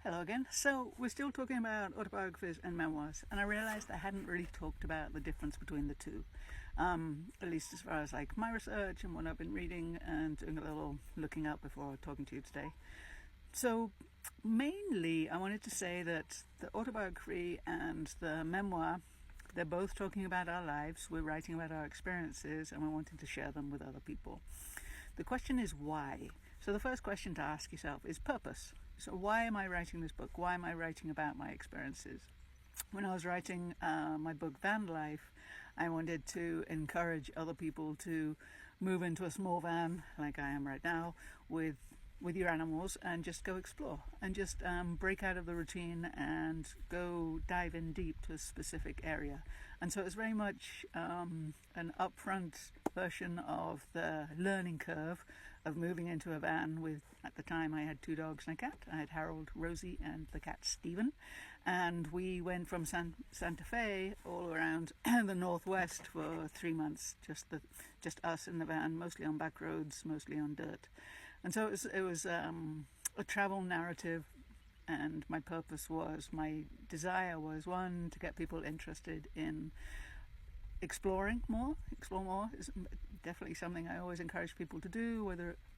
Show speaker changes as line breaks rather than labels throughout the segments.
Hello again. So we're still talking about autobiographies and memoirs, and I realized I hadn't really talked about the difference between the two, at least as far as like my research and what I've been reading and doing a little looking up before talking to you today. So mainly I wanted to say that the autobiography and the memoir, they're both talking about our lives. We're writing about our experiences and we're wanting to share them with other people. The question is why. So the first question to ask yourself is purpose. So why am I writing this book? Why am I writing about my experiences? When I was writing my book Van Life, I wanted to encourage other people to move into a small van like I am right now with your animals and just go explore and just break out of the routine and go dive in deep to a specific area. And so it was very much an upfront version of the learning curve of moving into a van with, at the time I had 2 dogs and a cat. I had Harold, Rosie and the cat Stephen, and we went from Santa Fe all around the northwest for 3 months, just us in the van, mostly on back roads, mostly on dirt. And so it was a travel narrative, and my desire was, one, to get people interested in explore more is definitely something I always encourage people to do,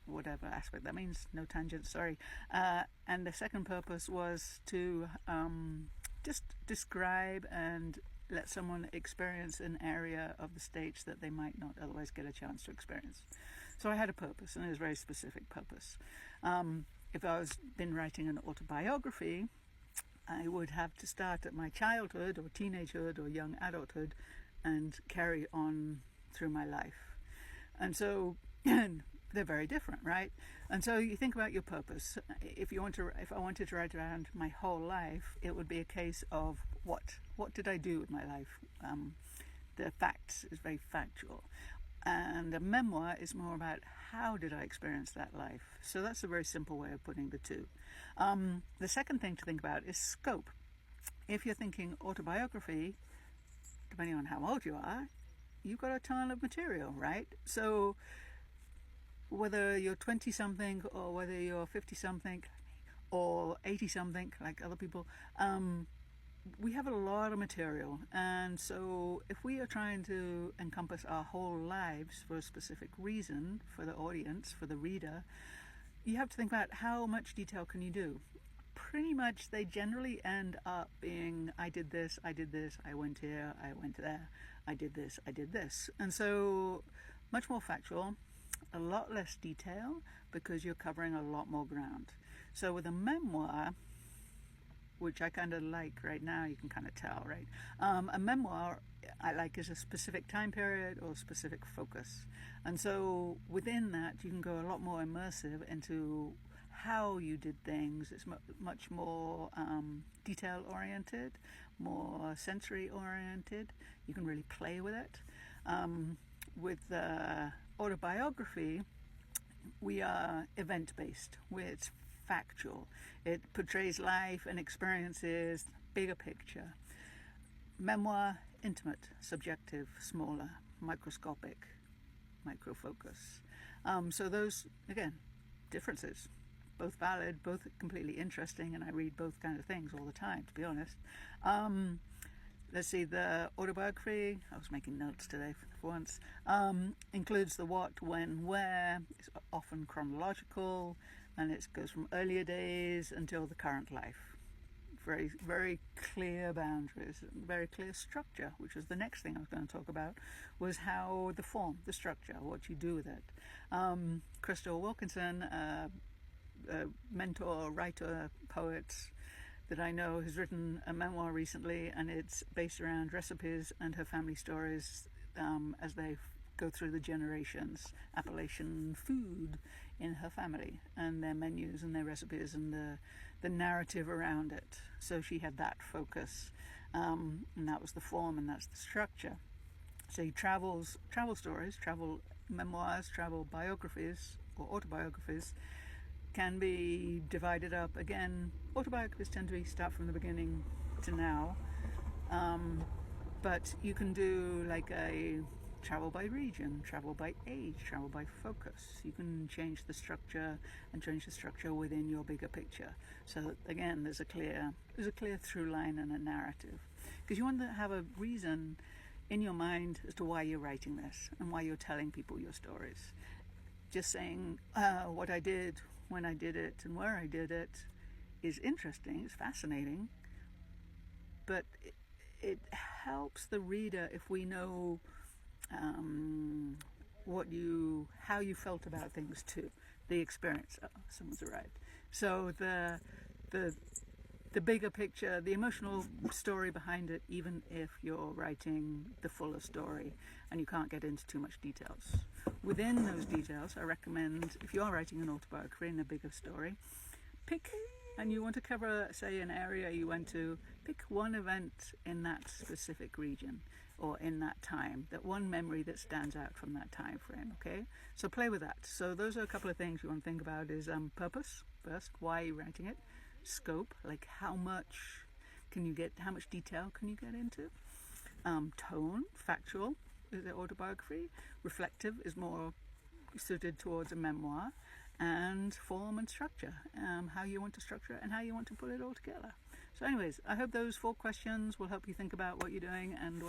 whatever aspect that means. No tangents, sorry. And the second purpose was to just describe and let someone experience an area of the States that they might not otherwise get a chance to experience. So I had a purpose, and it was a very specific purpose. If I was been writing an autobiography, I would have to start at my childhood or teenagehood or young adulthood and carry on through my life. And so they're very different, right? And so you think about your purpose. If I wanted to write around my whole life, it would be a case of what did I do with my life? The facts is very factual. And a memoir is more about how did I experience that life. So that's a very simple way of putting the two. The second thing to think about is scope. If you're thinking autobiography, depending on how old you are, you've got a ton of material, right? So whether you're 20-something or whether you're 50-something or 80-something like other people, we have a lot of material. And so if we are trying to encompass our whole lives for a specific reason, for the audience, for the reader, you have to think about how much detail can you do. Pretty much they generally end up being, I did this, I went here, I went there, I did this. And so much more factual, a lot less detail, because you're covering a lot more ground. So with a memoir, which I kind of like right now, you can kind of tell, right? A memoir I like is a specific time period or specific focus. And so within that, you can go a lot more immersive into how you did things. It's much more detail-oriented, more sensory-oriented. You can really play with it. With autobiography, we are event-based. It's factual. It portrays life and experiences, bigger picture. Memoir, intimate, subjective, smaller, microscopic, microfocus. So those, again, differences. Both valid, both completely interesting, and I read both kind of things all the time, to be honest. Let's see, the autobiography, I was making notes today for once, includes the what, when, where. It's often chronological, and it goes from earlier days until the current life. Very, very clear boundaries, very clear structure, which was the next thing I was going to talk about, was how the form, the structure, what you do with it. Crystal Wilkinson, a mentor, writer, poet that I know, has written a memoir recently, and it's based around recipes and her family stories as they go through the generations, Appalachian food in her family, and their menus and their recipes and the narrative around it. So she had that focus, and that was the form, and that's the structure. So travel stories, travel memoirs, travel biographies or autobiographies can be divided up. Again, autobiographies tend to start from the beginning to now, but you can do like a travel by region, travel by age, travel by focus. You can change the structure and change the structure within your bigger picture. So that, again, there's a clear through line and a narrative. Because you want to have a reason in your mind as to why you're writing this and why you're telling people your stories. Just saying what I did, when I did it, and where I did it is interesting, it's fascinating, but it helps the reader if we know how you felt about things too, the experience. Oh, someone's arrived. So the bigger picture, the emotional story behind it, even if you're writing the fuller story and you can't get into too much details. Within those details, I recommend, if you are writing an autobiography in a bigger story, and you want to cover, say, an area you went to, pick one event in that specific region or in that time, that one memory that stands out from that time frame, okay? So play with that. So those are a couple of things you want to think about is purpose, first, why are you writing it? Scope, like how much detail can you get into? Tone, factual, is it autobiography? Reflective is more suited towards a memoir. And form and structure, how you want to structure it and how you want to put it all together. So anyways, I hope those 4 questions will help you think about what you're doing and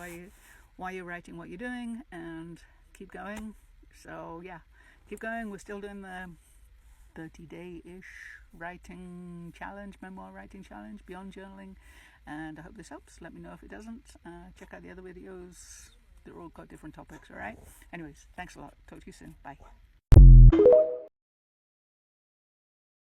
why you're writing what you're doing, and keep going. So yeah, keep going. We're still doing the 30-day-ish writing challenge, memoir writing challenge, beyond journaling, and I hope this helps. Let me know if it doesn't. Check out the other videos. They're all got different topics, all right? Anyways, thanks a lot. Talk to you soon. Bye.